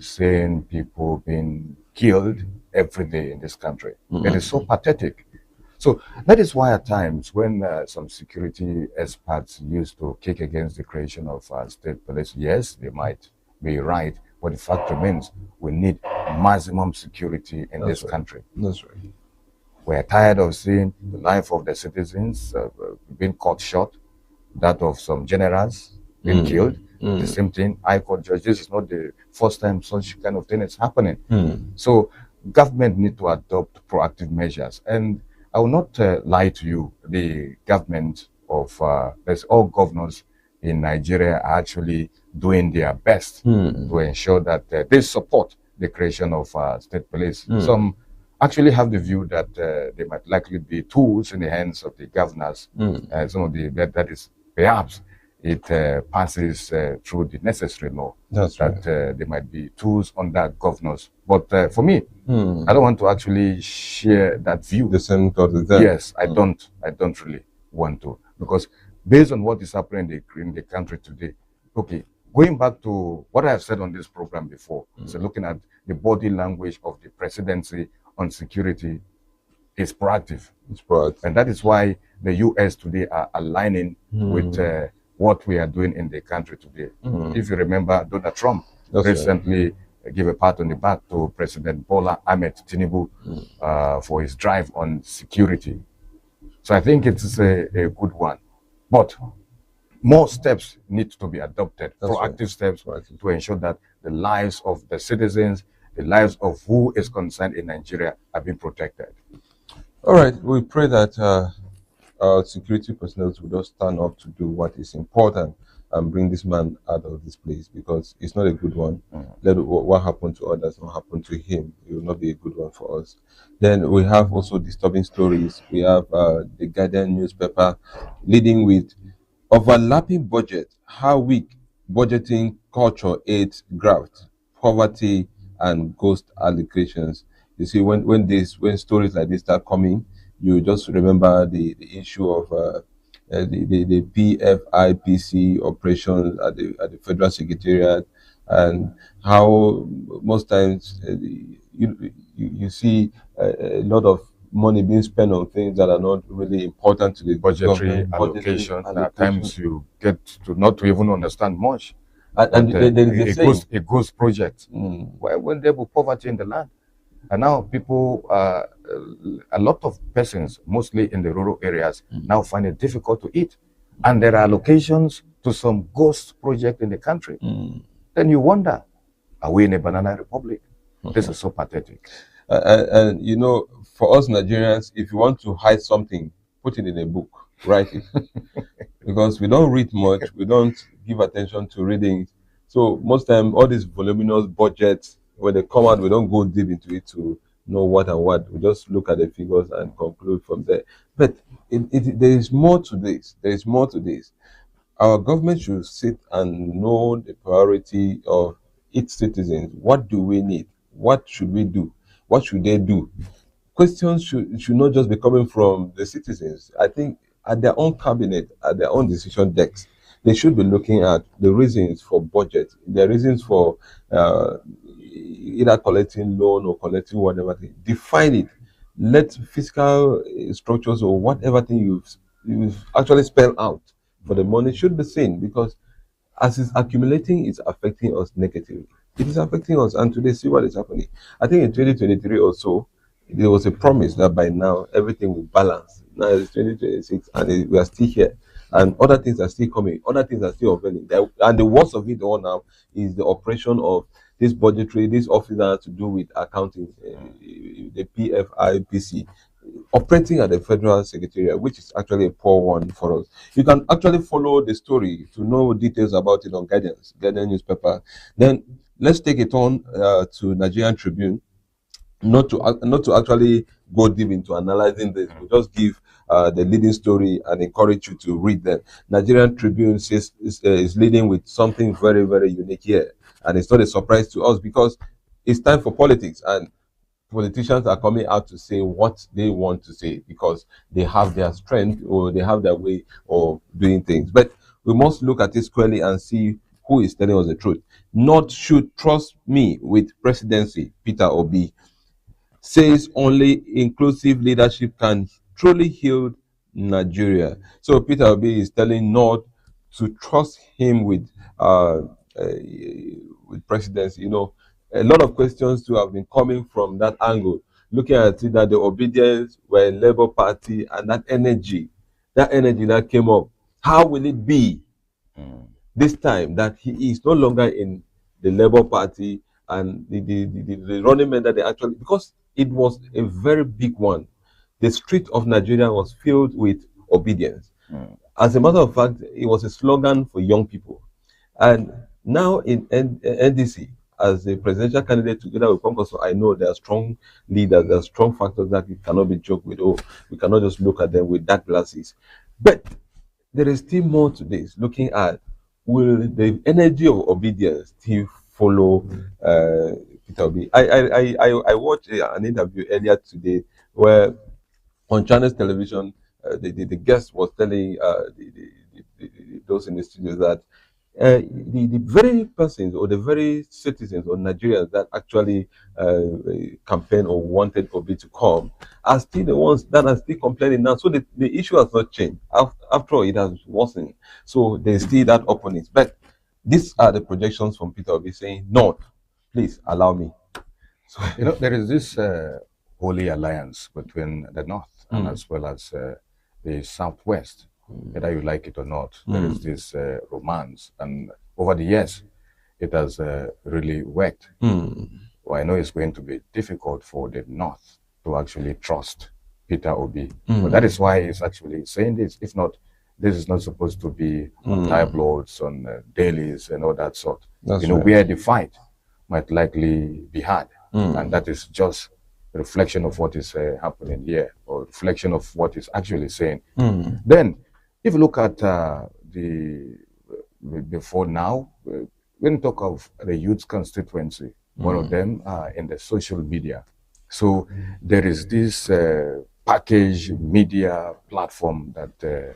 seeing people being killed every day in this country. It is so pathetic. So that is why at times when some security experts used to kick against the creation of state police, yes, they might be right, but the fact remains we need maximum security in this country. That's right. We're tired of seeing the life of the citizens being cut short, that of some generals being killed. The same thing, High Court judge. This is not the first time such kind of thing is happening. So government need to adopt proactive measures. And I will not lie to you, the government of, there's all governors in Nigeria are actually doing their best to ensure that they support the creation of state police. Some actually have the view that they might likely be tools in the hands of the governors. Some of the, that is perhaps it passes through the necessary law. That's that they might be tools under governors. But for me, I don't want to actually share that view. The same thought as that. Yes, I don't really want to, because based on what is happening in the country today, okay, going back to what I have said on this program before, so looking at the body language of the presidency on security is proactive. It's proactive. And that is why the US today are aligning with what we are doing in the country today. If you remember, Donald Trump recently gave a pat on the back to President Bola Ahmed Tinubu for his drive on security. So I think it's a good one. But more steps need to be adopted, proactive steps to ensure that the lives of the citizens, the lives of who is concerned in Nigeria are being protected. All right, we pray that our security personnel will just stand up to do what is important and bring this man out of this place, because it's not a good one. Let what happened to others not happen to him. It will not be a good one for us. Then we have also disturbing stories. We have the Guardian newspaper leading with overlapping budget, how weak budgeting culture aids graft, poverty, and ghost allocations. You see, when stories like this start coming, you just remember the issue of the PFIPC operations at the Federal Secretariat, and how most times you see a lot of money being spent on things that are not really important to the budgetary allocation. At times you get to not to even understand much. And it goes project. When there was poverty in the land, and now people, a lot of persons, mostly in the rural areas, now find it difficult to eat. And there are allocations to some ghost project in the country. Then you wonder, are we in a banana republic? This is so pathetic. And you know, for us Nigerians, if you want to hide something, put it in a book, write it. Because we don't read much, we don't give attention to reading. So most time, all these voluminous budgets, when they come out, we don't go deep into it to know what and what. We just look at the figures and conclude from there. But there is more to this. There is more to this. Our government should sit and know the priority of its citizens. What do we need? What should we do? What should they do? Questions should not just be coming from the citizens. I think at their own cabinet, at their own decision decks, they should be looking at the reasons for budget, the reasons for either collecting loan or collecting whatever thing. Define it. Let fiscal structures or whatever thing you've actually spelled out for the money should be seen, because as it's accumulating, it's affecting us negatively. It is affecting us, and today see what is happening. I think in 2023 or so, there was a promise that by now everything will balance. Now it's 2026 and we are still here. And other things are still coming, other things are still unveiling. And the worst of it all now is the operation of this budgetary, this office that has to do with accounting, the PFIPC, operating at the Federal Secretariat, which is actually a poor one for us. You can actually follow the story to know details about it on Guardian newspaper. Then let's take it on to Nigerian Tribune. Not to actually go deep into analyzing this, we just give the leading story and encourage you to read them. Nigerian Tribune says is leading with something very, very unique here, and it's not a surprise to us because it's time for politics, and politicians are coming out to say what they want to say because they have their strength or they have their way of doing things. But we must look at it squarely and see who is telling us the truth. Not should trust me with presidency, Peter Obi says only inclusive leadership can truly heal Nigeria. So Peter Obi is telling North to trust him uh, with presidency. You know, a lot of questions to have been coming from that angle, looking at it that the obedience were in Labour Party and that energy that came up. How will it be this time that he is no longer in the Labour Party and the running mate that they actually, because it was a very big one. The street of Nigeria was filled with obedience. As a matter of fact, it was a slogan for young people. And now in NDC, as a presidential candidate together with Congress, I know there are strong leaders, there are strong factors that it cannot be joked with. Oh, we cannot just look at them with dark glasses. But there is still more to this. Looking at, will the energy of obedience still follow Peter Obi? I watched an interview earlier today where on China's television, the guest was telling those in the studio that the very persons or the very citizens or Nigerians that actually campaigned or wanted Obi to come are still the ones that are still complaining now. So the issue has not changed. After all, it has worsened. So there's still that opponent. But these are the projections from Peter Obi saying, no, please allow me. So, there is this holy alliance between the North and as well as the Southwest. Whether you like it or not, there is this romance, and over the years, it has really worked. Well, I know it's going to be difficult for the North to actually trust Peter Obi, but that is why he's actually saying this. If not, this is not supposed to be on tabloids, on dailies, and all that sort. That's where the fight might likely be had, and that is just a reflection of what is happening here, or reflection of what is actually saying. Then, if you look at before now, when you talk of the youth constituency, one of them in the social media. So there is this package media platform that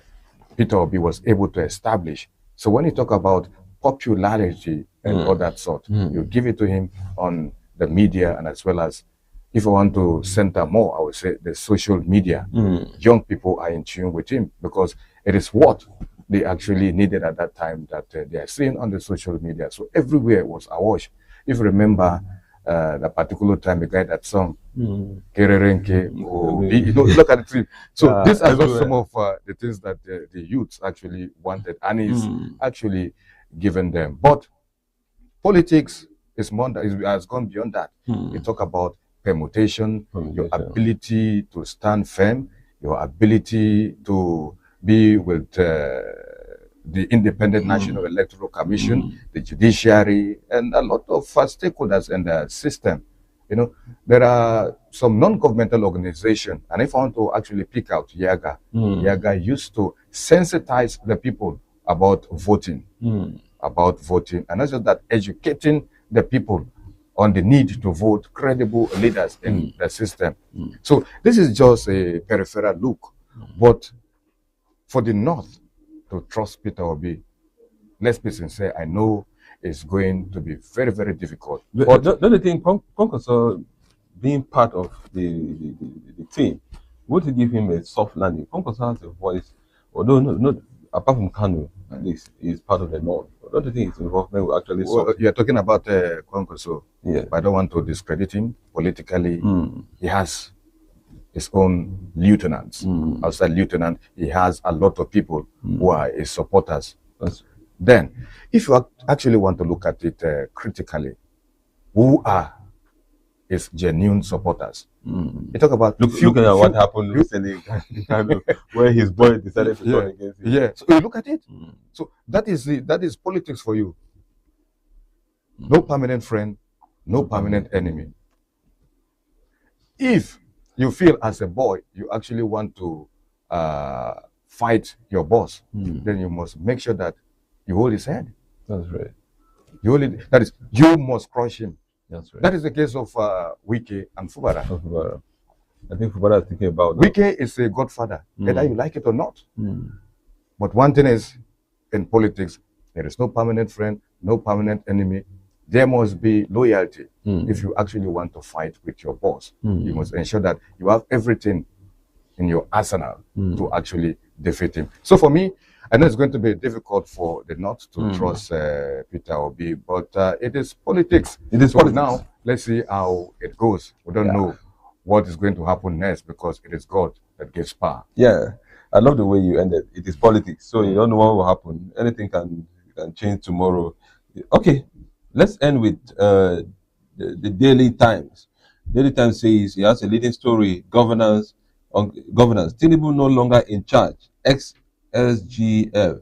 Peter Obi was able to establish. So when you talk about popularity and all that sort, you give it to him on the media, and as well as, if I want to center more, I would say the social media. Young people are in tune with him because it is what they actually needed at that time that they are seeing on the social media. So everywhere was awash. If you remember the particular time, the guy that song, Kererenke, look at the trip. So these are just some of the things that the youths actually wanted, and he's actually given them. But politics is more, has gone beyond that. We talk about permutation, your ability to stand firm, your ability to be with the Independent National Electoral Commission, the judiciary, and a lot of stakeholders in the system. There are some non-governmental organizations, and if I want to actually pick out Yaga, Yaga used to sensitize the people about voting, and not just that, educating the people on the need to vote credible leaders in the system. So this is just a peripheral look, but for the North to trust Peter Obi, let's be sincere, I know it's going to be very, very difficult. But don't you think Konkoso being part of the team, would you give him a soft landing? Konkoso has a voice, although not apart from Kanu, at least he's part of the North. Don't you think his involvement will actually solve? You're talking about Konkoso. Yeah. I don't want to discredit him politically. He has his own lieutenants. Outside lieutenant, he has a lot of people who are his supporters. Then, if you actually want to look at it critically, who are his genuine supporters? You talk about looking at what happened recently, where his boy decided to turn against him. Yeah, so you look at it. So that is politics for you. No permanent friend, no permanent enemy. If you feel as a boy you actually want to fight your boss, then you must make sure that you hold his hand. That's right. You must crush him. That's right. That is the case of Wike and Fubara. I think Fubara is thinking about that. Wike is a godfather, whether you like it or not. But one thing is, in politics, there is no permanent friend, no permanent enemy. There must be loyalty. If you actually want to fight with your boss, you must ensure that you have everything in your arsenal to actually defeat him. So for me, I know it's going to be difficult for the North to trust Peter Obi, but it is politics. It is politics. Now, let's see how it goes. We don't know what is going to happen next because it is God that gives power. Yeah, I love the way you ended. It is politics, so you don't know what will happen. Anything can change tomorrow. Okay, let's end with the Daily Times. Daily Times says he has a leading story: governance. Tinubu no longer in charge. Ex-SGF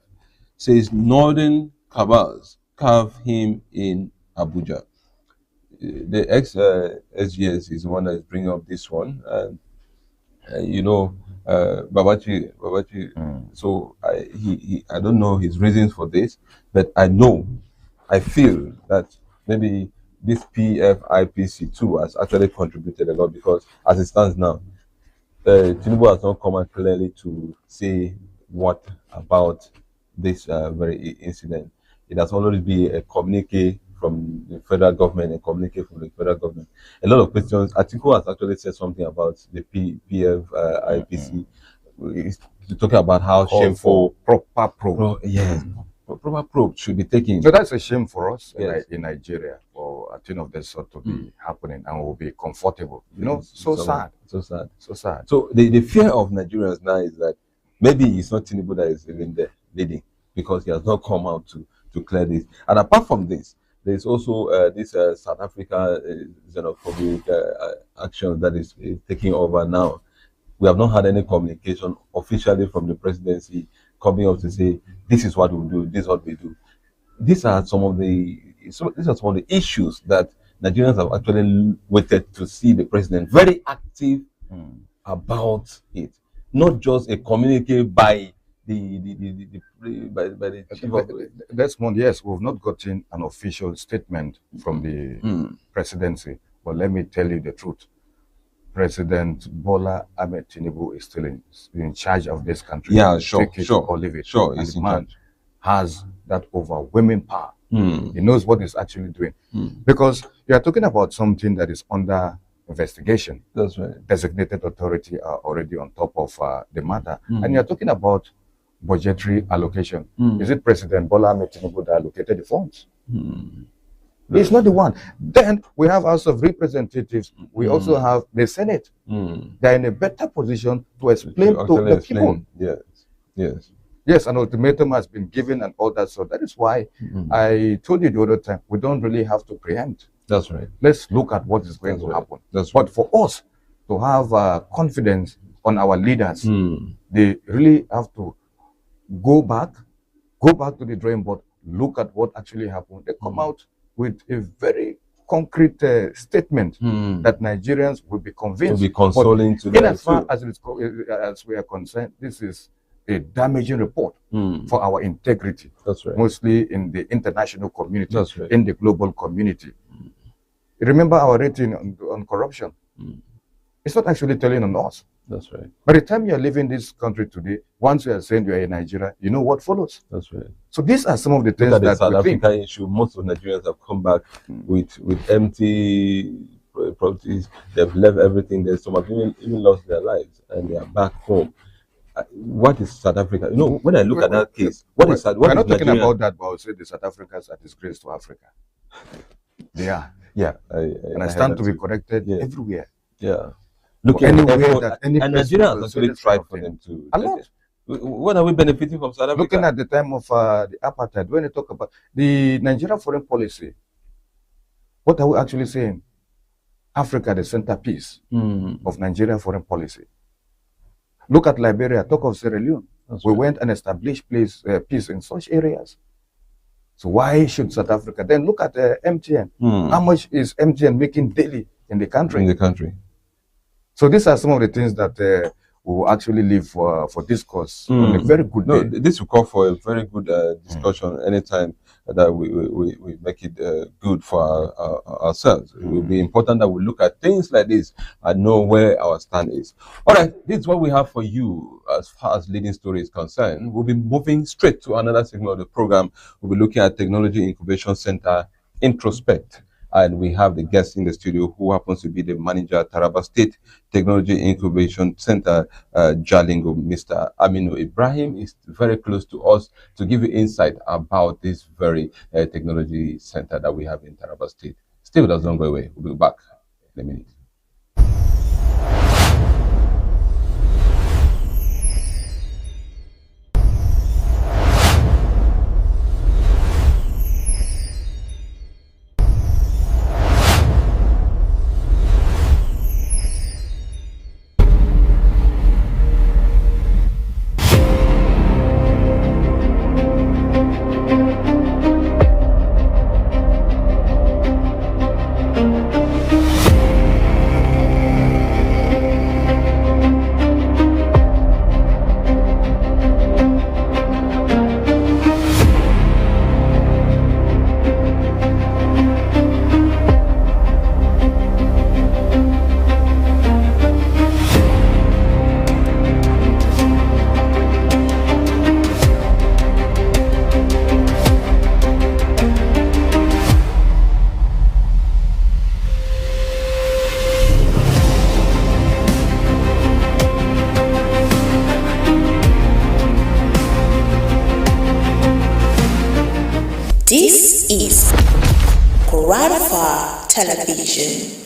says northern cabals carve him in Abuja. The ex-SGS is the one that is bringing up this one, and Babachi. So I don't know his reasons for this, but I feel that maybe this PFIPC too has actually contributed a lot, because as it stands now, Tinubu has not come out clearly to say what about this very incident. It has always been a communique from the federal government, A lot of questions. Atiku has actually said something about the PFIPC. He's talking about how shameful proper probe. Proper probe should be taken. So that's a shame for us in Nigeria for a thing of this sort to be happening, and we'll be comfortable. So sad. So the fear of Nigerians now is that maybe it's not Tinubu that is even there leading, because he has not come out to clear this. And apart from this, there is also this South Africa xenophobic action that is taking over now. We have not had any communication officially from the presidency coming up to say this is what we do, this is what we do. These are some of the issues that Nigerians have actually waited to see the president very active about it, not just a communique by the chief of Desmond. Yes, we've not gotten an official statement from the presidency, but let me tell you the truth. President Bola Ahmed Tinubu is still in charge of this country. Yeah, sure. Or leave it. Sure, and the man has that overwhelming power. He knows what he's actually doing. Because you are talking about something that is under investigation. That's right. Designated authority are already on top of the matter. And you're talking about budgetary allocation. Is it President Bola Ahmed Tinubu that allocated the funds? He's not the one. Then we have House of Representatives. We also have the Senate. They're in a better position to explain to the people. Yes, an ultimatum has been given and all that. So that is why I told you the other time, we don't really have to preempt. That's right. Let's look at what is going to happen. But for us to have confidence on our leaders, they really have to go back to the drawing board, look at what actually happened. They come out with a very concrete statement that Nigerians will be convinced. Will be consoling to them. In as far as we are concerned, this is a damaging report for our integrity. That's right. Mostly in the international community, That's right. in the global community. Remember our rating on corruption. It's not actually telling on us. That's right. By the time you are leaving this country today, once you are saying you are in Nigeria, you know what follows. That's right. So these are some of the things that that South we think. Africa issue. Most of Nigerians have come back with empty properties. They've left everything there. Some have even lost their lives, and they are back home. What is South Africa? When I look at that case, we're not talking about that, but I would say the South Africans are disgrace to Africa. They are. Yeah, and I stand to be corrected everywhere. Yeah. Looking anywhere that any and Nigeria has actually tried for them to. A lot. What are we benefiting from South Africa? Looking at the time of the apartheid, when you talk about the Nigerian foreign policy, what are we actually saying? Africa, the centerpiece of Nigerian foreign policy. Look at Liberia, talk of Sierra Leone. We went and established peace in such areas. So why should South Africa? Then look at MTN. How much is MTN making daily in the country? So these are some of the things that we will actually leave for discourse on a very good day. This will call for a very good discussion anytime. that we make it good for ourselves. It will be important that we look at things like this and know where our stand is. All right, this is what we have for you as far as Leading Story is concerned. We'll be moving straight to another segment of the program. We'll be looking at Technology Incubation Center Introspect. And we have the guest in the studio who happens to be the manager at Taraba State Technology Incubation Center, Jalingo. Mr. Aminu Ibrahim is very close to us to give you insight about this very technology center that we have in Taraba State. Stay with us, don't go away. We'll be back in a minute. This is Kwararafa Television.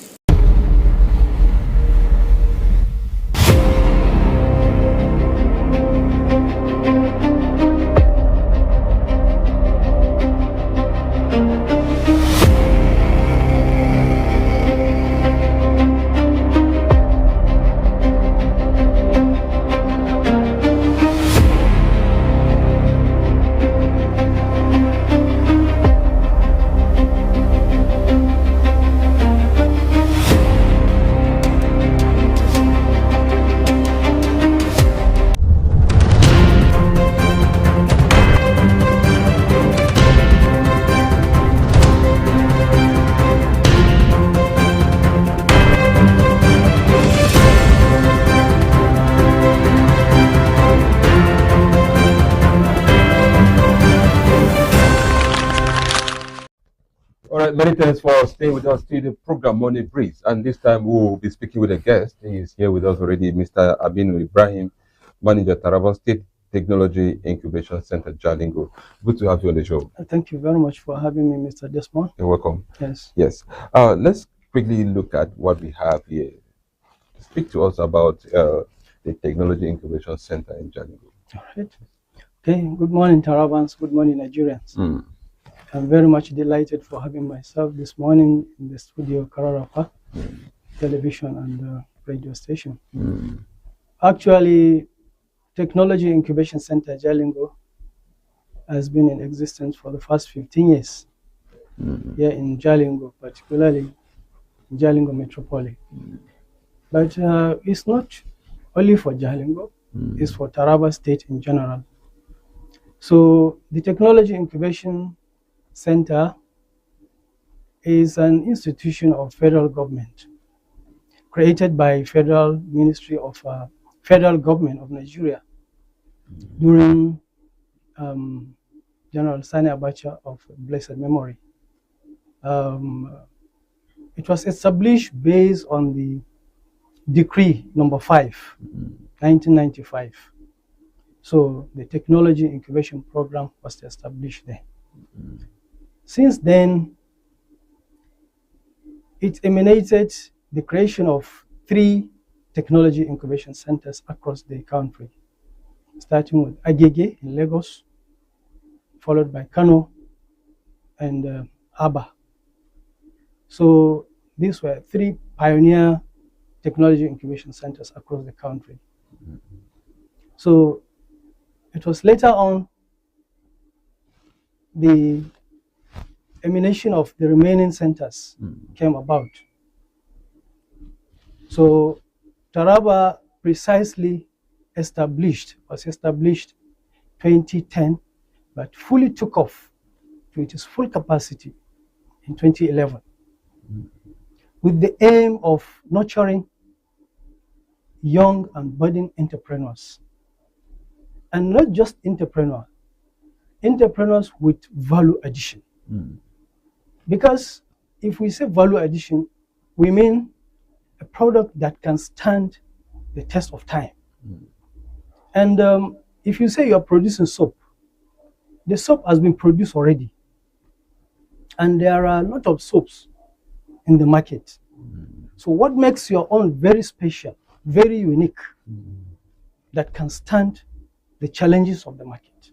All right, many thanks for staying with us to the program Money Breeze. And this time we'll be speaking with a guest. He is here with us already, Mr. Aminu Ibrahim, manager Taraba State Technology Incubation Center, Jalingo. Good to have you on the show. Thank you very much for having me, Mr. Desmond. You're welcome. Yes. Yes. Let's quickly look at what we have here. Speak to us about the Technology Incubation Center in Jalingo. All right. Okay. Good morning, Tarabans. Good morning, Nigerians. I'm very much delighted for having myself this morning in the studio, Kwararafa Television and radio station. Actually, Technology Incubation Center Jalingo has been in existence for the first 15 years here in Jalingo, particularly in Jalingo Metropolis. But it's not only for Jalingo, it's for Taraba State in general. So the Technology Incubation Center is an institution of federal government created by Federal Ministry of Federal Government of Nigeria during General Sani Abacha of blessed memory. It was established based on the Decree number 5, 1995. So the Technology Incubation Program was established there. Since then, it emanated the creation of 3 technology incubation centers across the country, starting with Agege in Lagos, followed by Kano and Aba. So these were 3 pioneer technology incubation centers across the country. So it was later on the emanation of the remaining centers came about. So Taraba precisely was established 2010, but fully took off to its full capacity in 2011 with the aim of nurturing young and budding entrepreneurs. And not just entrepreneurs with value addition. Because if we say value addition, we mean a product that can stand the test of time. And if you say you're producing soap, the soap has been produced already. And there are a lot of soaps in the market. So what makes your own very special, very unique, that can stand the challenges of the market?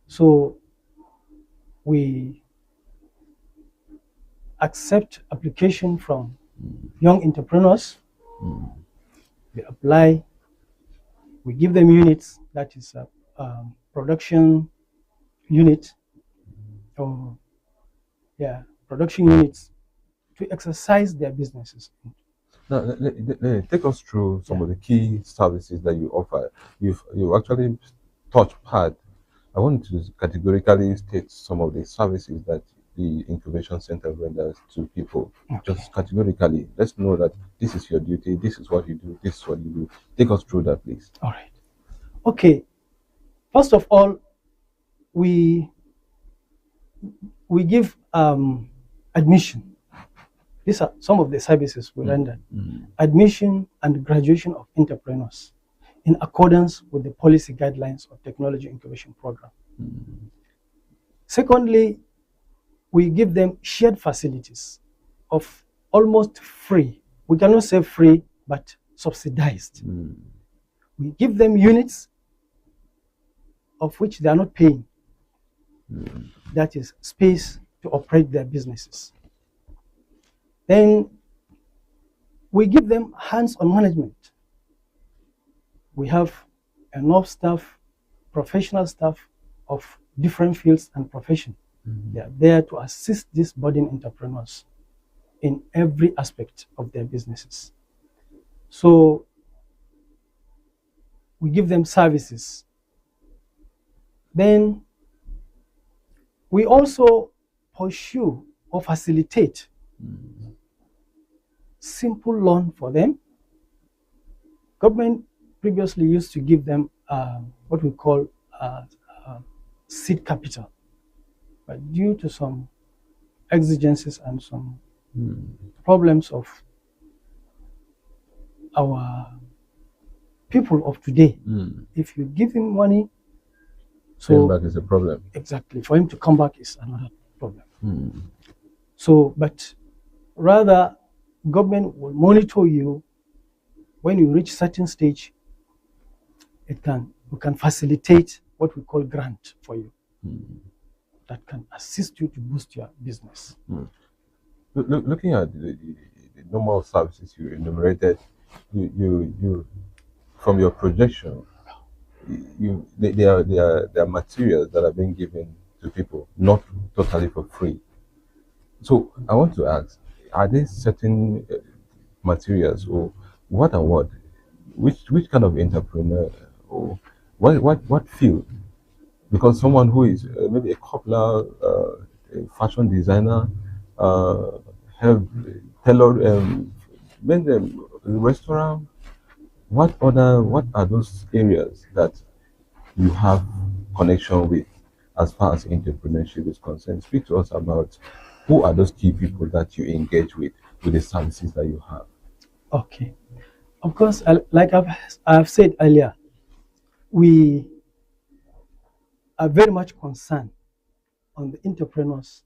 So we accept application from young entrepreneurs. They apply. We give them units, that is a production unit, or production units to exercise their businesses. Now, take us through some of the key services that you offer. You've actually touched part. I want to categorically state some of the services that the incubation center renders to people. Okay. Just categorically, let's know that this is your duty, this is what you do, this is what you do. Take us through that, please. All right. Okay. First of all, we give admission. These are some of the services we render. Admission and graduation of entrepreneurs in accordance with the policy guidelines of Technology Incubation Program. Secondly, we give them shared facilities of almost free. We cannot say free, but subsidized. We give them units of which they are not paying. That is space to operate their businesses. Then we give them hands-on management. We have enough staff, professional staff of different fields and profession. They are there to assist these budding entrepreneurs in every aspect of their businesses. So we give them services. Then we also pursue or facilitate simple loan for them. Government previously used to give them what we call seed capital, but due to some exigencies and some problems of our people of today, if you give him money, Paying back is a problem. Exactly, for him to come back is another problem. So, but rather, government will monitor you. When you reach certain stage, we can facilitate what we call grant for you that can assist you to boost your business. Looking at the normal services you enumerated, you from your projection, there are materials that are being given to people, not totally for free. So I want to ask, are there certain materials, or what and what, which kind of entrepreneur, or what field? Because someone who is maybe a cobbler, a fashion designer, have tailored, restaurant. What are those areas that you have connection with as far as entrepreneurship is concerned? Speak to us about who are those key people that you engage with the services that you have. Okay. Of course, like I've said earlier, we are very much concerned on the entrepreneurs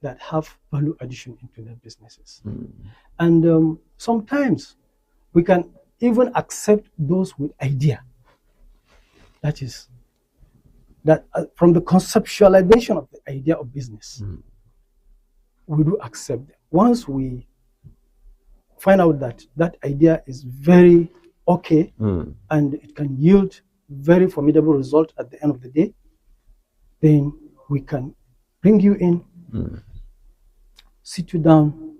that have value addition into their businesses. And sometimes we can even accept those with idea. That is, that from the conceptualization of the idea of business, we do accept them. Once we find out that that idea is very okay and it can yield very formidable result at the end of the day, then we can bring you in, sit you down,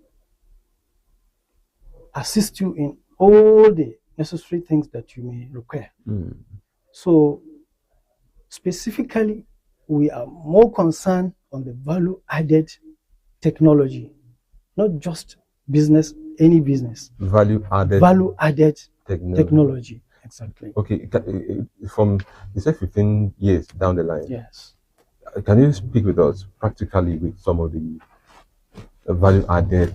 assist you in all the necessary things that you may require. So specifically, we are more concerned on the value-added technology, not just business, any business. Value-added technology. Exactly. Okay, from you said 15 years down the line. Yes. Can you speak with us practically with some of the value-added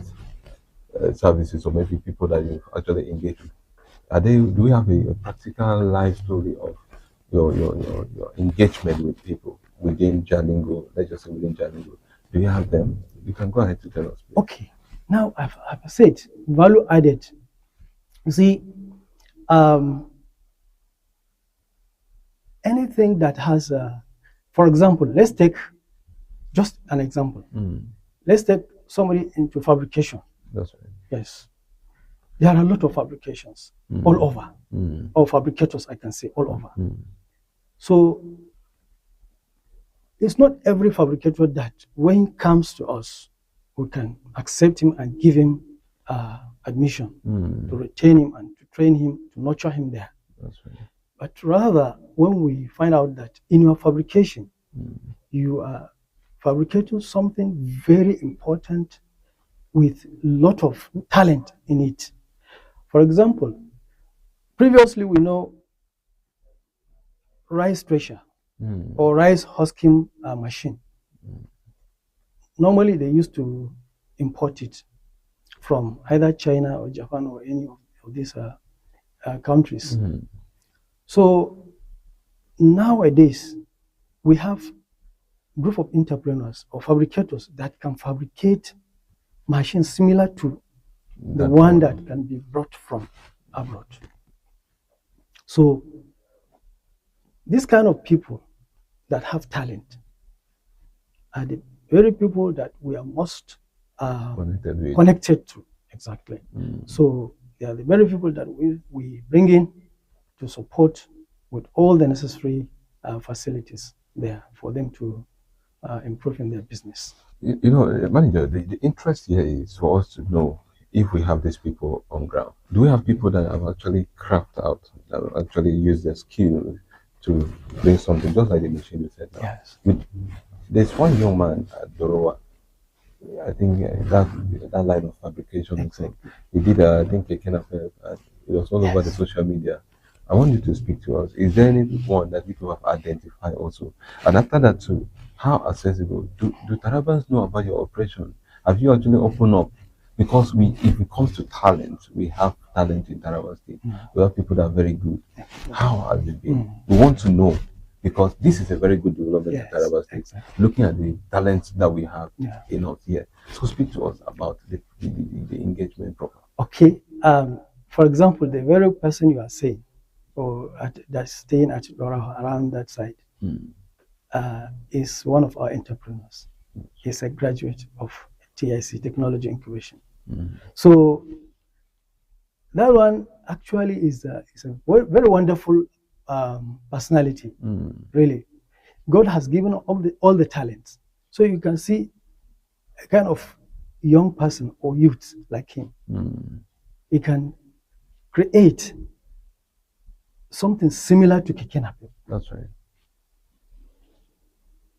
services or maybe people that you actually engage with? Do we have a practical life story of your engagement with people within Jalingo? Let's just say within Jalingo. Do you have them? You can go ahead to tell us, please. Okay. Now I've said value added. You see, anything that has for example, let's take just an example. Let's take somebody into fabrication. That's right. Yes. There are a lot of fabrications all over, or fabricators, I can say, all over. So it's not every fabricator that when it comes to us, we can accept him and give him admission to retain him and to train him, to nurture him there. That's right. But rather, when we find out that in your fabrication, you are fabricating something very important with a lot of talent in it. For example, previously we know rice thresher or rice husking machine. Normally they used to import it from either China or Japan or any of these countries. So nowadays we have a group of entrepreneurs or fabricators that can fabricate machines similar to the one that can be brought from abroad. So these kind of people that have talent are the very people that we are most connected to. Exactly. So they are the very people that we bring in to support with all the necessary facilities there for them to improve in their business. You know, manager, the interest here is for us to know if we have these people on ground. Do we have people that have actually crafted out, that have actually used their skill to bring something, just like the machine you said now? Yes. There's one young man at Dorowa. I think that line of fabrication. Exactly. He did, I think, a kind of, it was all over the social media. I want you to speak to us. Is there anyone that people have identified also? And after that too, how accessible? Do Tarabans know about your operation? Have you actually opened up? Because if it comes to talent, we have talent in Taraba State. We have people that are very good. How has it been? We want to know, because this is a very good development in Taraba State. Exactly. Looking at the talents that we have in us here. So speak to us about the engagement program. Okay. For example, the very person you are saying, or that's staying at Dora around that side, is one of our entrepreneurs. He's a graduate of TIC, Technology Incubation. So that one actually is a very wonderful personality. Really, God has given all the talents. So you can see a kind of young person or youth like him. He can create something similar to Keke Napep. That's right.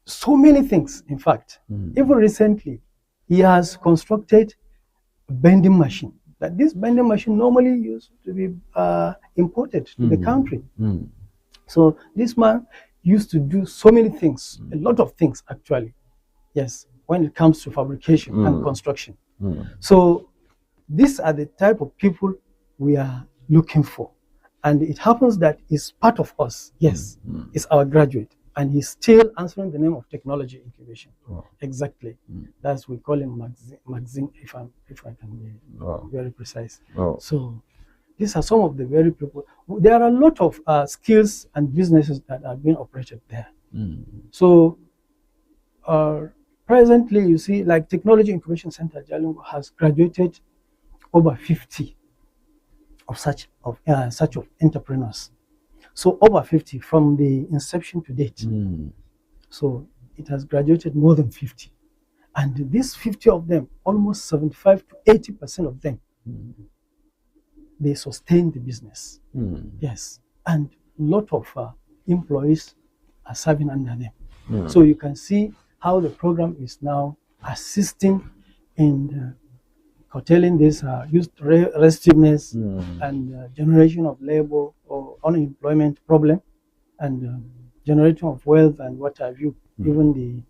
So many things, in fact. Even recently, he has constructed a bending machine. That this bending machine normally used to be imported to the country. So this man used to do so many things, a lot of things actually. Yes, when it comes to fabrication and construction. So these are the type of people we are looking for. And it happens that he's part of us. Yes, he's our graduate. And he's still answering the name of Technology Incubation. Exactly. That's, we call him Maxine, if I can be very precise. So these are some of the very people. There are a lot of skills and businesses that are being operated there. So presently, you see, like Technology Incubation Center Jalingo has graduated over 50 of such entrepreneurs. So over 50 from the inception to date. So it has graduated more than 50. And these 50 of them, almost 75 to 80% of them, they sustain the business. Yes. And a lot of employees are serving under them. So you can see how the program is now assisting in curtailing this youth restiveness and generation of labor or unemployment problem, and generation of wealth and what have you, even the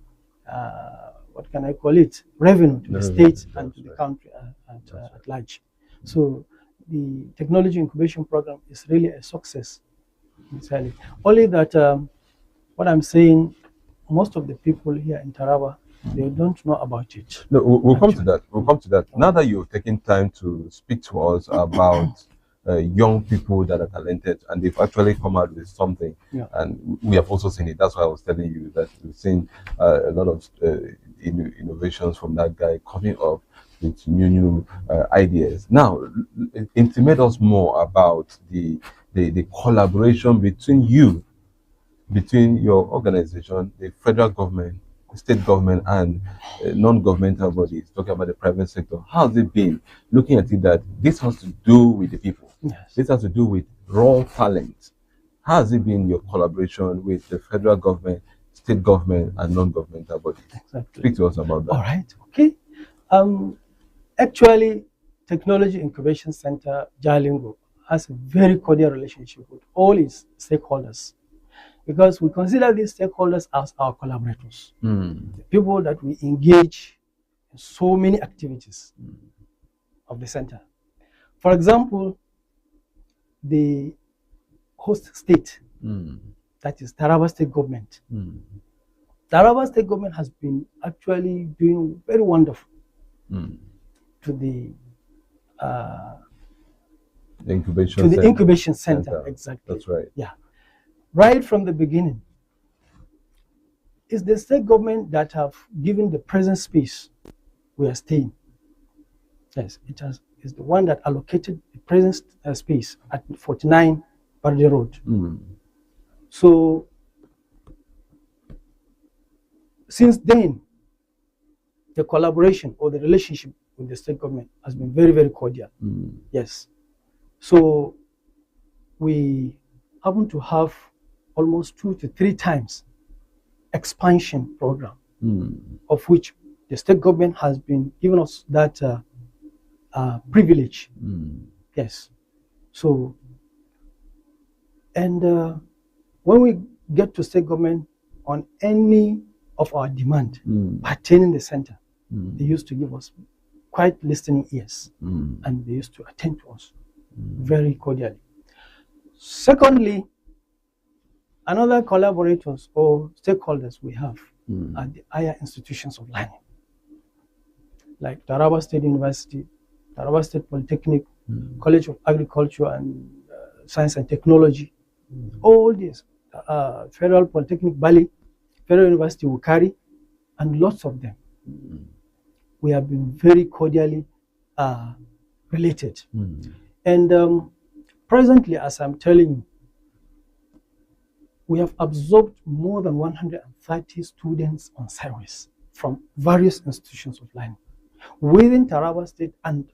what can I call it, revenue to the state and to the country at large. So the technology incubation program is really a success. Entirely. Only that what I'm saying, most of the people here in Taraba, they don't know about it. No, we'll come to that. We'll come to that. Now that you've taken time to speak to us about young people that are talented and they've actually come out with something, and we have also seen it. That's why I was telling you that we've seen a lot of innovations from that guy coming up with new ideas. Now, intimate us more about the collaboration between you, between your organization, the federal government, state government, and non-governmental bodies, talking about the private sector. How has it been looking at it that this has to do with the people? Yes. This has to do with raw talent. How has it been your collaboration with the federal government, state government, and non-governmental bodies? Exactly. Speak to us about that. All right. Okay. Actually, Technology Incubation Center Jalingo has a very cordial relationship with all its stakeholders, because we consider these stakeholders as our collaborators, the people that we engage in so many activities of the center. For example, the host state, that is Taraba State Government. Taraba State Government has been actually doing very wonderful to the incubation center. Exactly. That's right. Yeah. Right from the beginning, it's the state government that have given the present space we are staying. Yes, it's the one that allocated the present space at 49 Barde Road. So since then, the collaboration or the relationship with the state government has been very, very cordial. Yes. So we happen to have almost 2 to 3 times expansion program, of which the state government has been giving us that privilege. Yes. So, and when we get to state government on any of our demand pertaining the center, they used to give us quite listening ears, and they used to attend to us very cordially. Secondly, another collaborators or stakeholders we have are the higher institutions of learning, like Taraba State University, Taraba State Polytechnic, College of Agriculture and Science and Technology, all these, Federal Polytechnic Bali, Federal University Wukari, and lots of them. We have been very cordially related. And presently, as I'm telling you, we have absorbed more than 130 students on service from various institutions of learning within Taraba State and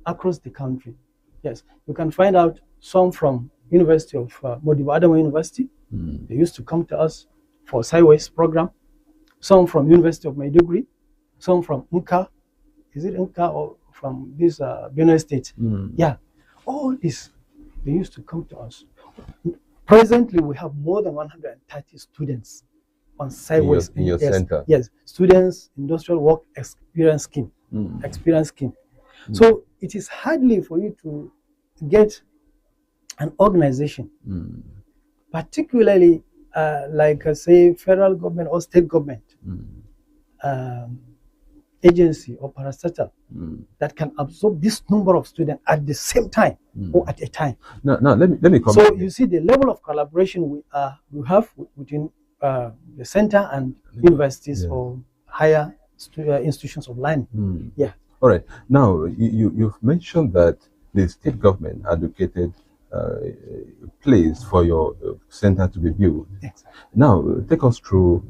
across the country. Yes, you can find out some from University of Modibo Adama University. They used to come to us for Sideways program. Some from University of Maiduguri. Some from Nka. Is it Nka or from this Benue State? Yeah, all this, they used to come to us. Presently, we have more than 130 students on Sideways in your center. Yes, students industrial work experience scheme. So it is hardly for you to get an organization, particularly like say federal government or state government agency or parastatal that can absorb this number of students at the same time or at a time. Now let me comment. So you see the level of collaboration we have between the center and universities or higher institutions of learning. Yeah. All right. Now you've mentioned that the state government allocated a place for your center to be built. Exactly. Now take us through,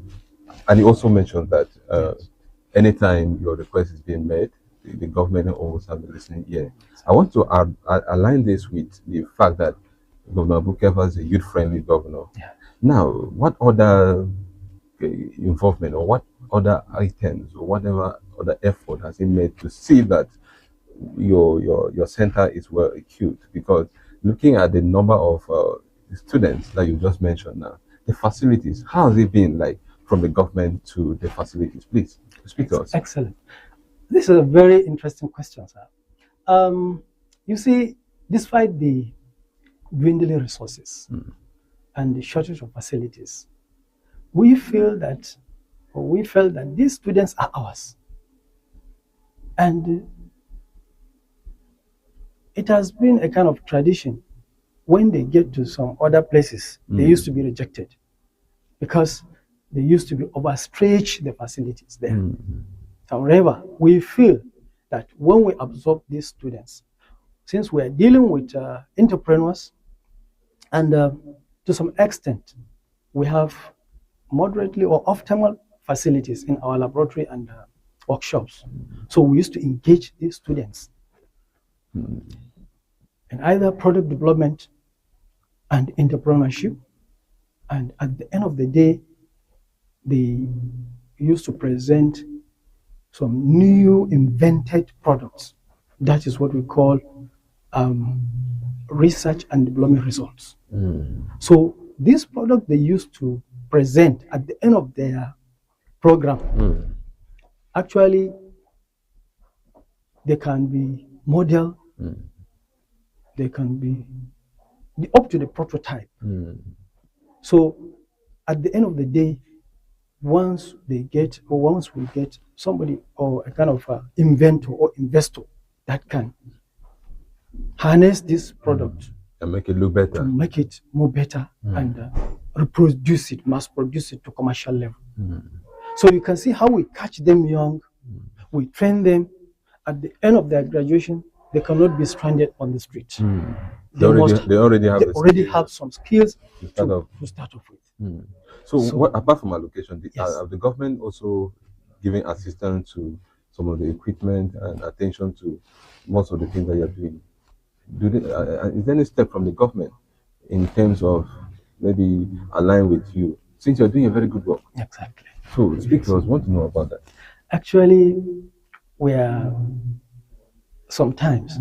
and you also mentioned that anytime your request is being made, the government always have a listening ear. I want to align this with the fact that Governor Bukefa is a youth-friendly governor. Yeah. Now, what other involvement, or what other items or whatever other effort has he made to see that your center is well equipped? Because looking at the number of students that you just mentioned now, the facilities, how has it been like from the government to the facilities? Please speak to us. Excellent. This is a very interesting question, sir. You see, despite the dwindling resources and the shortage of facilities, we felt that these students are ours. And it has been a kind of tradition. When they get to some other places, they used to be rejected because they used to be overstretch the facilities there. However, we feel that when we absorb these students, since we are dealing with entrepreneurs, and to some extent, we have moderately or optimal facilities in our laboratory and workshops. So we used to engage these students in either product development and entrepreneurship. And at the end of the day, they used to present some new invented products. That is what we call research and development results. So this product they used to present at the end of their program, actually they can be model, they can be up to the prototype. So at the end of the day, once we get somebody or a kind of inventor or investor that can harness this product and make it look better, to make it more better and reproduce it, mass produce it to commercial level. So you can see how we catch them young, we train them. At the end of their graduation, they cannot be stranded on the street. They already have some skills to start off with. So what, apart from allocation, have the government also giving assistance to some of the equipment and attention to most of the things that you're doing? Is there any step from the government in terms of maybe align with you, since you're doing a very good work? Exactly. So speak to us. Want to know about that? Actually, sometimes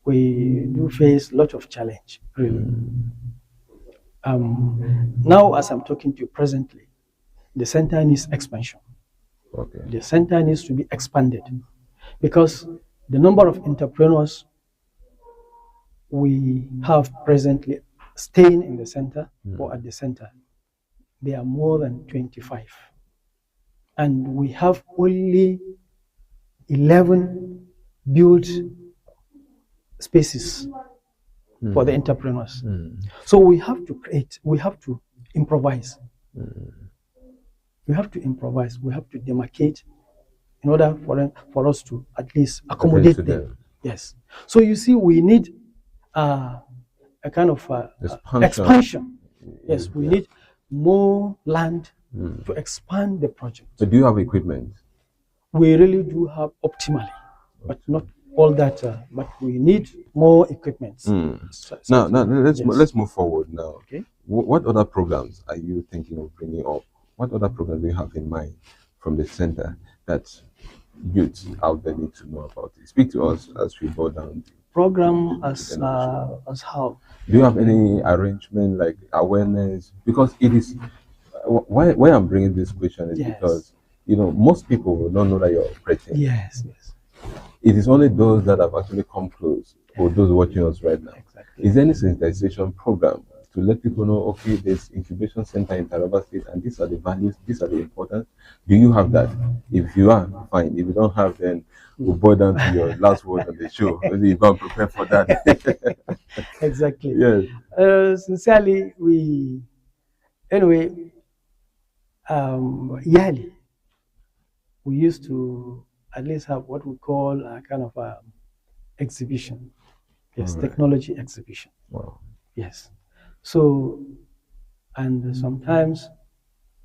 we do face a lot of challenge, really. Now, as I'm talking to you presently, the center needs expansion. Okay. The center needs to be expanded because the number of entrepreneurs we have presently staying in the center or at the center, they are more than 25. And we have only 11 built spaces for the entrepreneurs. So we have to create, we have to improvise. We have to improvise, we have to demarcate in order for us to at least accommodate them. Yes. So you see, we need a kind of expansion. Yes, we need more land to expand the project. So do you have equipment? We really do have optimally, but not all that. But we need more equipment. Now let's move forward now. Okay. What other programs are you thinking of bringing up? What other programs do you have in mind from the center that youths out there need to know about it? Speak to us as we go down. Program as how? Do you have any arrangement like awareness? Because it is why I'm bringing this question is because most people will not know that you're operating. Yes. It is only those that have actually come close or those watching us right now. Exactly. Is there any sensitization program to let people know, okay, there's incubation center in Kwararafa State and these are the values, these are the importance? Do you have that? If you are, fine. If you don't have, then we'll boil down to your last word on the show. Maybe you can't prepare for that. Exactly. Yes. Sincerely, yearly, we used to at least have what we call a kind of exhibition. Yes, right. Technology exhibition. Wow. Yes. So, and sometimes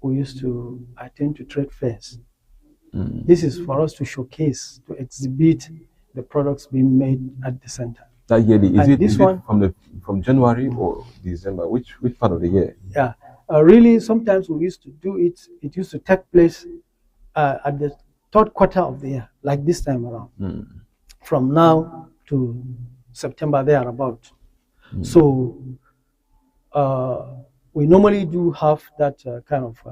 we used to attend to trade fairs. This is for us to showcase, to exhibit the products being made at the center. That yearly, is it from January or December? Which part of the year? Yeah, Really, sometimes we used to do it. It used to take place at the third quarter of the year, like this time around, from now to September thereabout. So we normally do have that kind of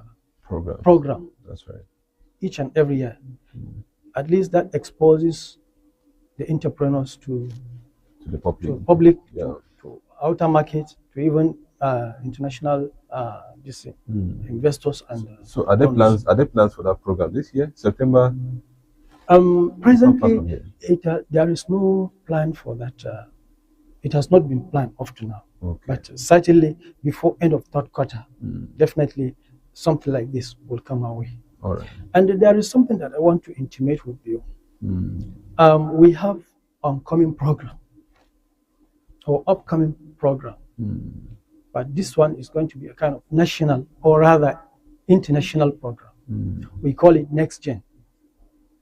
program. That's right. Each and every year. At least that exposes the entrepreneurs to the public, to outer market, to even international investors. And so are there plans for that program this year, September? Presently there is no plan for that. It has not been planned up to now. But certainly before end of third quarter, definitely something like this will come our way. All right. And there is something that I want to intimate with you. We have upcoming program, but this one is going to be a kind of national, or rather international program. We call it Next Gen.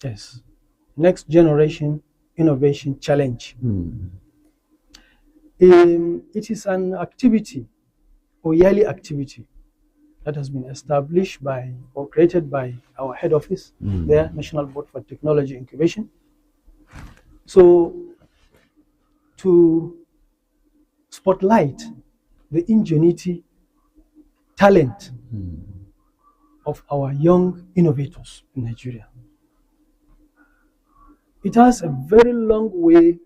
Yes, Next Generation Innovation Challenge. It is an activity, or yearly activity, that has been established by or created by our head office, there, National Board for Technology Incubation. So, to spotlight the ingenuity, talent of our young innovators in Nigeria. It has a very long way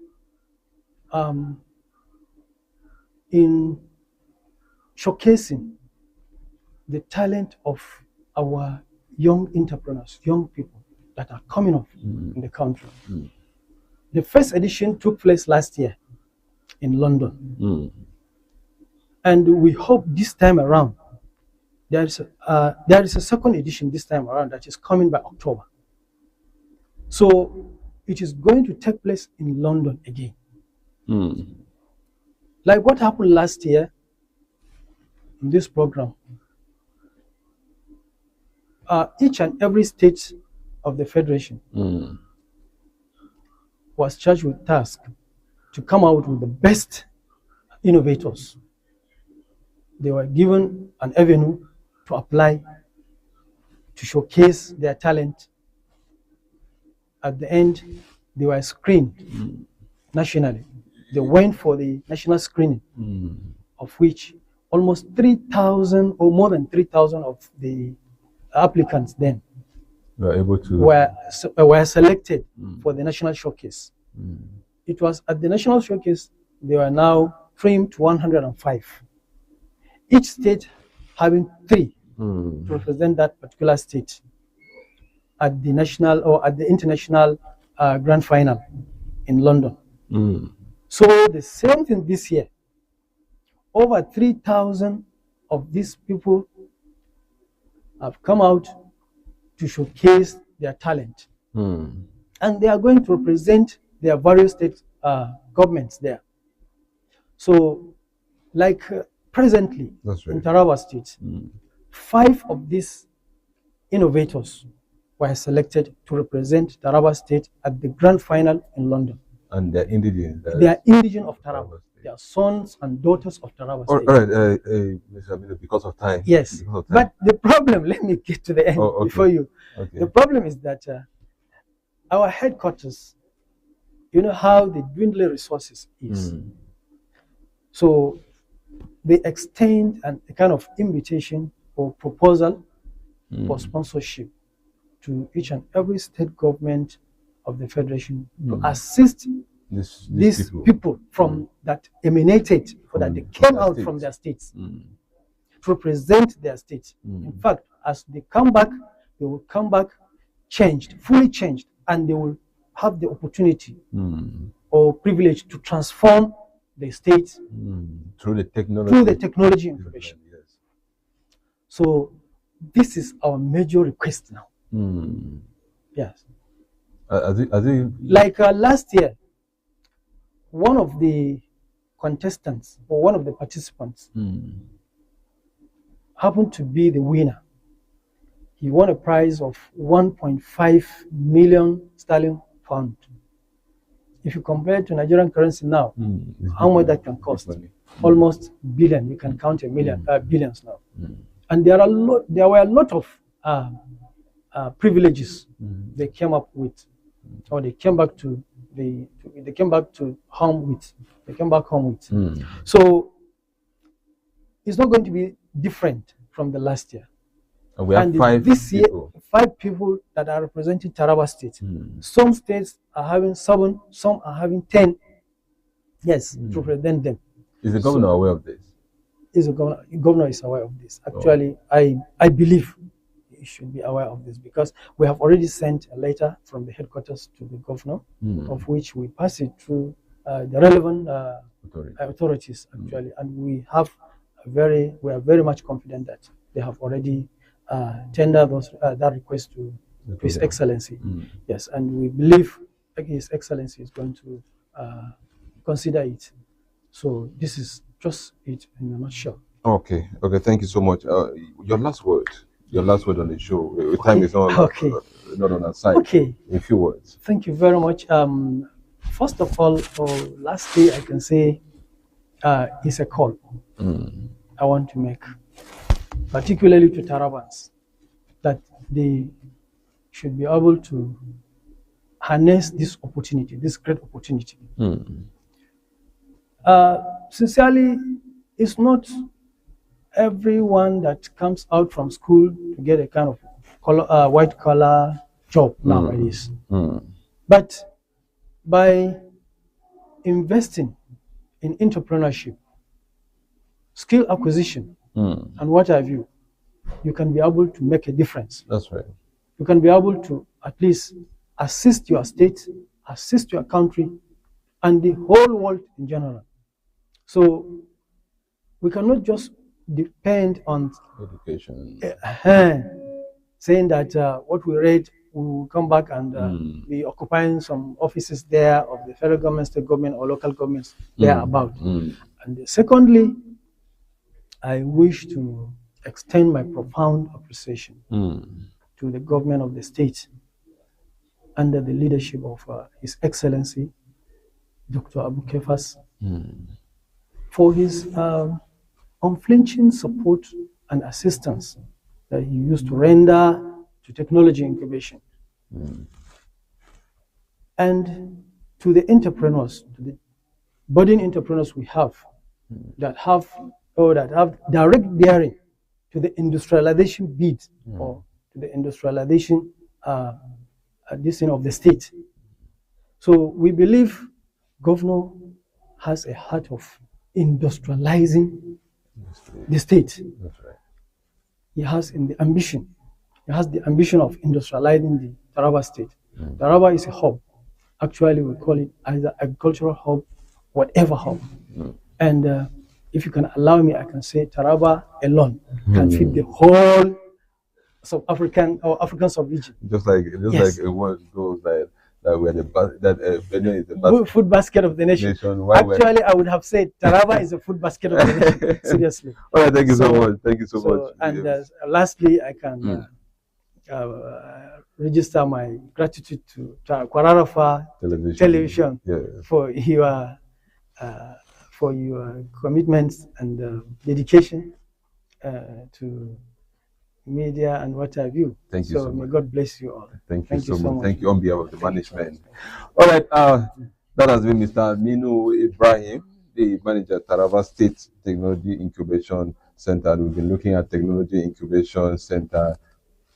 in showcasing the talent of our young entrepreneurs, young people that are coming up in the country. The first edition took place last year in London. And we hope this time around, there is a second edition this time around that is coming by October. So it is going to take place in London again. Like what happened last year in this program, each and every state of the Federation was charged with task to come out with the best innovators. They were given an avenue to apply, to showcase their talent. At the end, they were screened nationally. They went for the national screening, of which almost 3,000 or more than 3,000 of the applicants then were selected for the national showcase. It was at the national showcase, they were now framed to 105. Each state having 3 to represent that particular state at the national or at the international grand final in London. So the same thing this year. Over 3,000 of these people have come out to showcase their talent. And they are going to represent their various state governments there. So, like presently in Taraba State, 5 of these innovators were selected to represent Taraba State at the grand final in London. And they're indigenous. They are indigenous of Taraba. They are sons and daughters of Taraba State. All right, Mr. Aminu, because of time. Yes, of time. But the problem, let me get to the end before you. The problem is that our headquarters, you know how the dwindling resources is. So they extend a kind of invitation or proposal for sponsorship to each and every state government of the Federation to assist these people from that emanated, or that they came out from their states to represent their states. In fact, as they come back, they will come back changed, fully changed, and they will have the opportunity or privilege to transform the state through the technology incubation. So this is our major request now. Yes. Like last year, one of the contestants or one of the participants happened to be the winner. He won a prize of 1.5 million sterling pound. If you compare it to Nigerian currency now, how much that can cost? Almost billion. You can count billions now. And there were a lot of privileges they came up with, or they came back to home with. They came back home with. So it's not going to be different from the last year. And we have this year, 5 people that are representing Taraba State. Some states are having 7, some are having 10. Yes, to represent them. Is the governor aware of this? Governor is aware of this. Actually, I believe he should be aware of this, because we have already sent a letter from the headquarters to the governor, of which we pass it through the relevant authorities actually, and we are very much confident that they have already tendered that request to His Excellency. Yes, and we believe His Excellency is going to consider it. So this is just it in a nutshell. Okay, thank you so much. Your last word on the show. Time is not on our side. Okay. In a few words. Thank you very much. First of all, lastly, I can say it's a call I want to make, particularly to Tarabans, that they should be able to harness this opportunity, this great opportunity. Sincerely, it's not everyone that comes out from school to get a kind of white collar job nowadays. But by investing in entrepreneurship, skill acquisition, and what have you, you can be able to make a difference. That's right. You can be able to at least assist your state, assist your country, and the whole world in general. So we cannot just depend on education, saying that what we read, we will come back and be occupying some offices there of the federal government, state government, or local governments thereabout. And secondly, I wish to extend my profound appreciation to the government of the state under the leadership of His Excellency Dr. Abu Kefas for his unflinching support and assistance that he used to render to technology incubation. And to the entrepreneurs, to the budding entrepreneurs we have, that have direct bearing to the industrialization bid or to the industrialization this thing of the state. So we believe Governor has a heart of industrializing the state. That's right. He has the ambition of industrializing the Taraba state. Taraba is a hub. Actually, we call it either agricultural hub, whatever hub. And if you can allow me, I can say Taraba alone can feed the whole African sub-region. Just like a word goes that we're Benin is the food basket of the nation. Actually, I would have said Taraba is a food basket of the nation. Seriously. All right, thank you so much. Thank you so much. And lastly, I can register my gratitude to Kwararafa Television for your commitment and dedication to media and what have you. Thank you so may much. God bless you all. Thank you so much. Thank you on behalf of the management. All right, that has been Mr. Minu Ibrahim, the manager at Taraba State Technology Incubation Center. We've been looking at Technology Incubation Center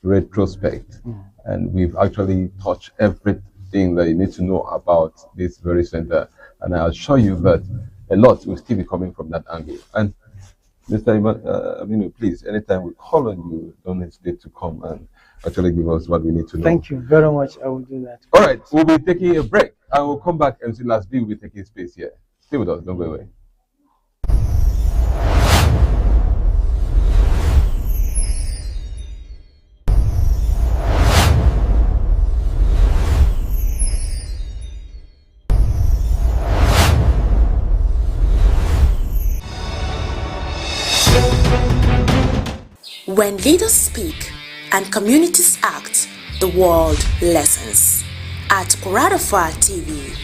retrospect, and we've actually touched everything that you need to know about this very center. And I assure you that a lot will still be coming from that angle. And Mr. Aminu, please, anytime we call on you, don't hesitate to come and actually give us what we need to know. Thank you very much. I will do that. All right, we'll be taking a break. I will come back and see Last B will be taking space here. Stay with us, don't go away. When leaders speak and communities act, the world listens. At Kwararafa TV,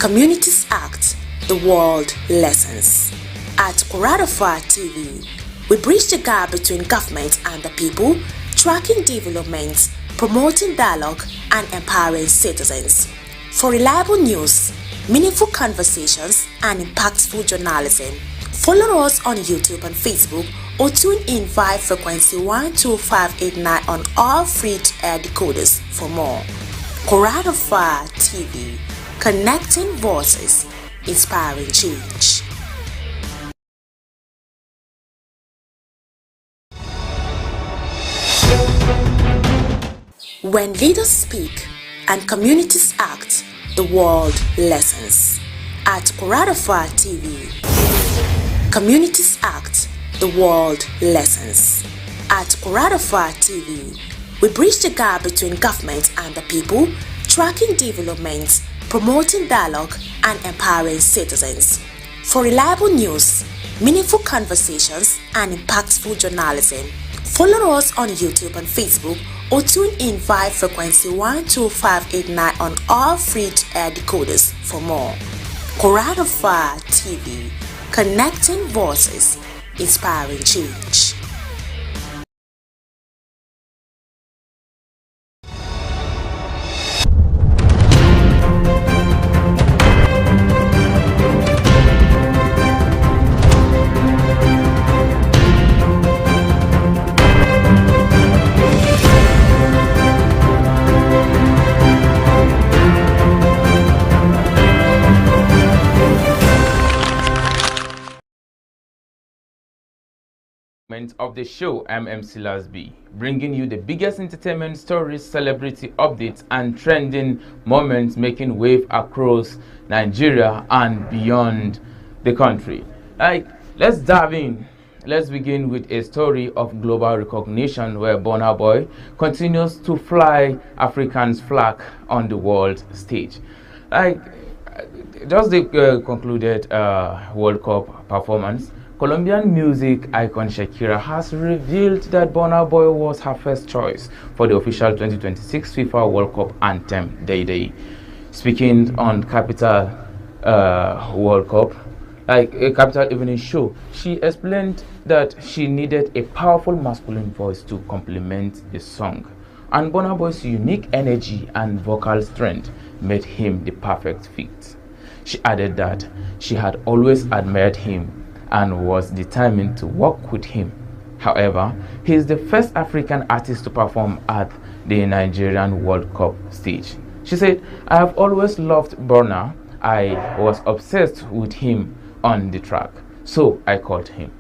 communities act, the world listens. At Kwararafa TV, we bridge the gap between government and the people, tracking development, promoting dialogue, and empowering citizens. For reliable news, meaningful conversations, and impactful journalism, follow us on YouTube and Facebook or tune in via frequency 12589 on all free-to-air decoders for more. Kwararafa TV, connecting voices, inspiring change. When leaders speak and communities act, the world listens. At Kwararafa TV, communities act, the world listens. At Kwararafa TV, we bridge the gap between government and the people, tracking development, promoting dialogue, and empowering citizens. For reliable news, meaningful conversations, and impactful journalism, follow us on YouTube and Facebook or tune in via frequency 12589 on all free-to-air decoders for more. Kwararafa TV, connecting voices, inspiring change. Of the show, I'm MC Lasby, bringing you the biggest entertainment stories, celebrity updates, and trending moments making wave across Nigeria and beyond the country. Let's dive in. Let's begin with a story of global recognition where Burna Boy continues to fly African's flag on the world stage. Just the concluded World Cup performance, Colombian music icon Shakira has revealed that Burna Boy was her first choice for the official 2026 FIFA World Cup anthem, Day Day. Speaking on Capital World Cup, like a Capital Evening show, she explained that she needed a powerful masculine voice to complement the song. And Burna Boy's unique energy and vocal strength made him the perfect fit. She added that she had always admired him and was determined to work with him. However, he is the first African artist to perform at the Nigerian World Cup stage. She said, "I have always loved Burna. I was obsessed with him on the track, so I called him."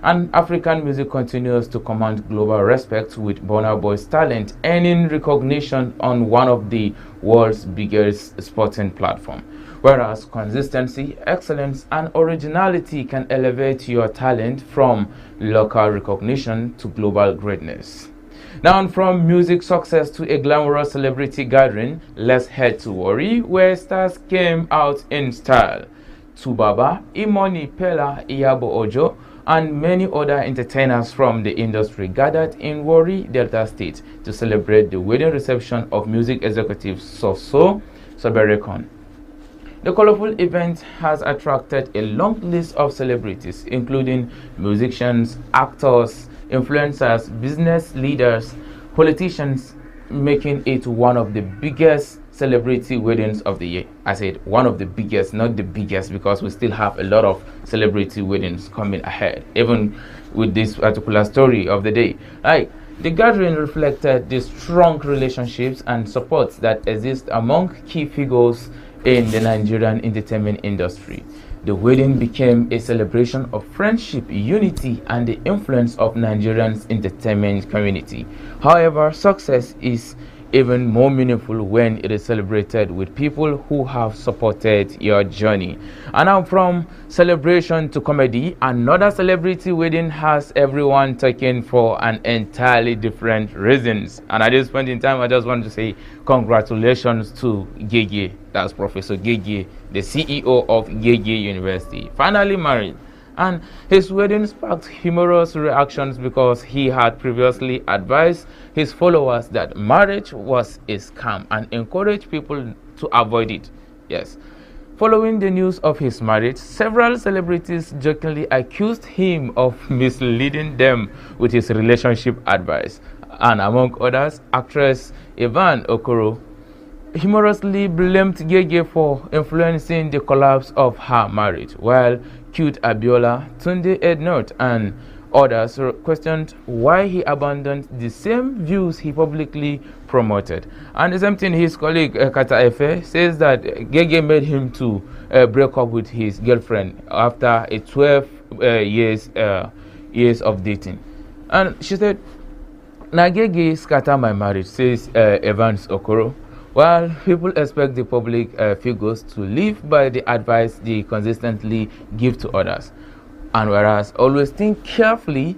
And African music continues to command global respect, with Burna Boy's talent earning recognition on one of the world's biggest sporting platforms. Whereas consistency, excellence, and originality can elevate your talent from local recognition to global greatness. Now, from music success to a glamorous celebrity gathering, let's head to Warri, where stars came out in style. Tubaba, Imoni Pela, Iyabo Ojo, and many other entertainers from the industry gathered in Warri, Delta State to celebrate the wedding reception of music executive Soso Soberekon. The colorful event has attracted a long list of celebrities, including musicians, actors, influencers, business leaders, politicians, making it one of the biggest celebrity weddings of the year. I said one of the biggest, not the biggest, because we still have a lot of celebrity weddings coming ahead, even with this particular story of the day. The gathering reflected the strong relationships and support that exist among key figures in the Nigerian entertainment industry. The wedding became a celebration of friendship, unity, and the influence of Nigerians' entertainment community. However, success is even more meaningful when it is celebrated with people who have supported your journey. And now, from celebration to comedy, another celebrity wedding has everyone talking for an entirely different reasons. And at this point in time, I just want to say congratulations to Gege. That's Professor Gege, the CEO of Gege University, finally married. And his wedding sparked humorous reactions because he had previously advised his followers that marriage was a scam and encouraged people to avoid it. Yes. Following the news of his marriage, several celebrities jokingly accused him of misleading them with his relationship advice. And among others, actress Yvonne Okoro humorously blamed Gege for influencing the collapse of her marriage, while Cute Abiola, Tunde Ednot, and others questioned why he abandoned the same views he publicly promoted. And the same thing, his colleague Kata Efe says that Gege made him to break up with his girlfriend after a 12 years of dating. And she said, Nagege scatter my marriage, says Evans Okoro. While people expect the public figures to live by the advice they consistently give to others, and whereas always think carefully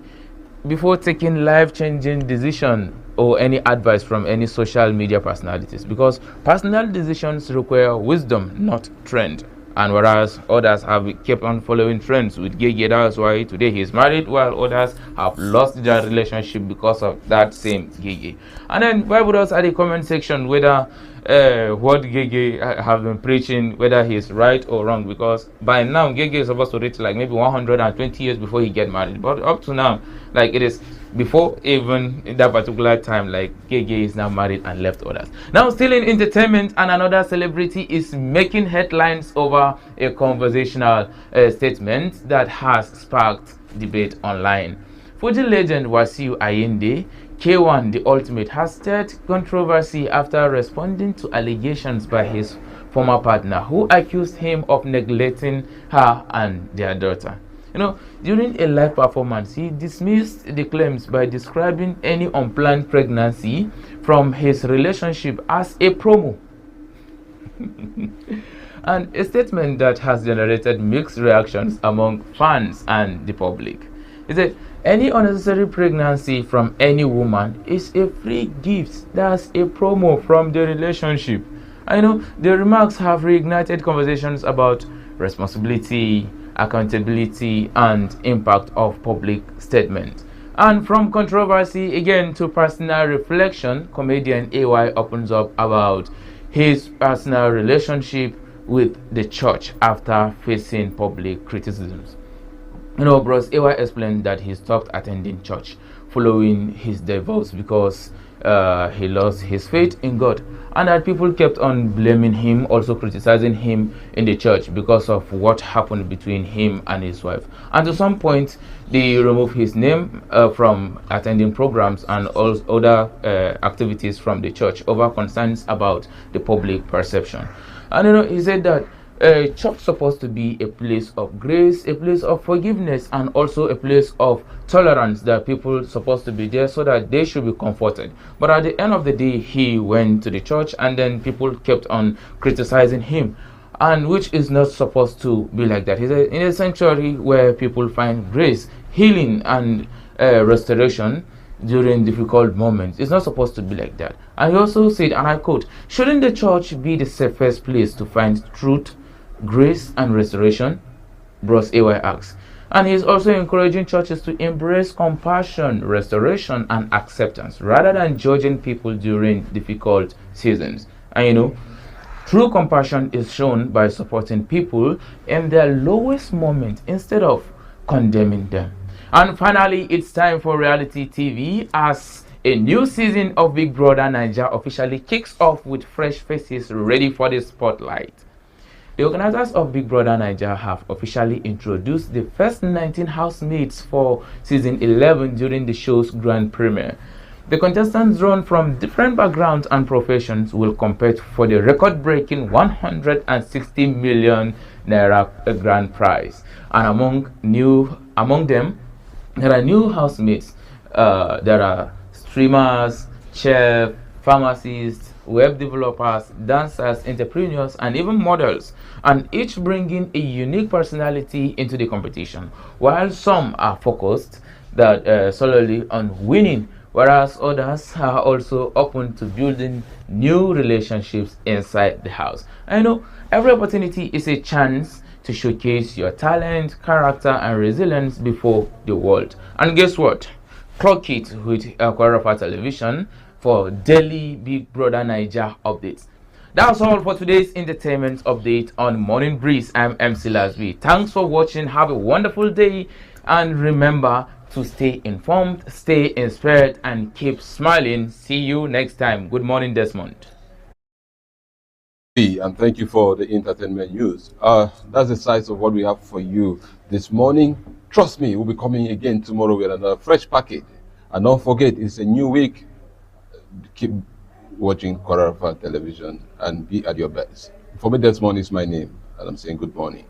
before taking life-changing decision or any advice from any social media personalities, because personal decisions require wisdom, not trend. And whereas others have kept on following trends with Gege, that's why today he's married, while others have lost their relationship because of that same Gege. And then Bible us at the comment section whether what Gege have been preaching, whether he's right or wrong, because by now Gege is supposed to reach like maybe 120 years before he get married, but up to now, like it is before even in that particular time, like Gege is now married and left others. Now still in entertainment, and another celebrity is making headlines over a conversational statement that has sparked debate online. Fuji legend Wasiu Ayinde, K1 the Ultimate, has stirred controversy after responding to allegations by his former partner, who accused him of neglecting her and their daughter. During a live performance, he dismissed the claims by describing any unplanned pregnancy from his relationship as a promo. And a statement that has generated mixed reactions among fans and the public. He said, any unnecessary pregnancy from any woman is a free gift. That's a promo from the relationship. The remarks have reignited conversations about responsibility, accountability, and impact of public statements. And from controversy again to personal reflection, comedian AY opens up about his personal relationship with the church after facing public criticisms. Bros AY explained that he stopped attending church following his divorce because he lost his faith in God, and that people kept on blaming him, also criticizing him in the church because of what happened between him and his wife. And to some point, they removed his name from attending programs and all other activities from the church over concerns about the public perception. And he said that church supposed to be a place of grace, a place of forgiveness, and also a place of tolerance, that people supposed to be there so that they should be comforted. But at the end of the day, he went to the church and then people kept on criticizing him, and which is not supposed to be like that. He said, in a sanctuary where people find grace, healing, and restoration during difficult moments, it's not supposed to be like that. And he also said, and I quote, shouldn't the church be the safest place to find truth, grace, and restoration? Bros AY asks. And he's also encouraging churches to embrace compassion, restoration, and acceptance rather than judging people during difficult seasons. And true compassion is shown by supporting people in their lowest moment instead of condemning them. And finally, it's time for reality TV, as a new season of Big Brother Naija officially kicks off with fresh faces ready for the spotlight. The organizers of Big Brother Naija have officially introduced the first 19 housemates for season 11 during the show's grand premiere. The contestants drawn from different backgrounds and professions will compete for the record-breaking 160 million naira grand prize. And among them, there are new housemates. There are streamers, chefs, pharmacists, web developers, dancers, entrepreneurs, and even models, and each bringing a unique personality into the competition. While some are focused solely on winning, whereas others are also open to building new relationships inside the house. Every opportunity is a chance to showcase your talent, character, and resilience before the world. And guess what? Clock it with Kwararafa Television for daily Big Brother Naija updates. That's all for today's entertainment update on Morning Breeze. I'm MC Lasby. Thanks for watching. Have a wonderful day. And remember to stay informed, stay inspired, and keep smiling. See you next time. Good morning, Desmond. And thank you for the entertainment news. That's the size of what we have for you this morning. Trust me, we'll be coming again tomorrow with another fresh package. And don't forget, it's a new week. Keep watching Kwararafa Television and be at your best. For me, Desmond is my name, and I'm saying good morning.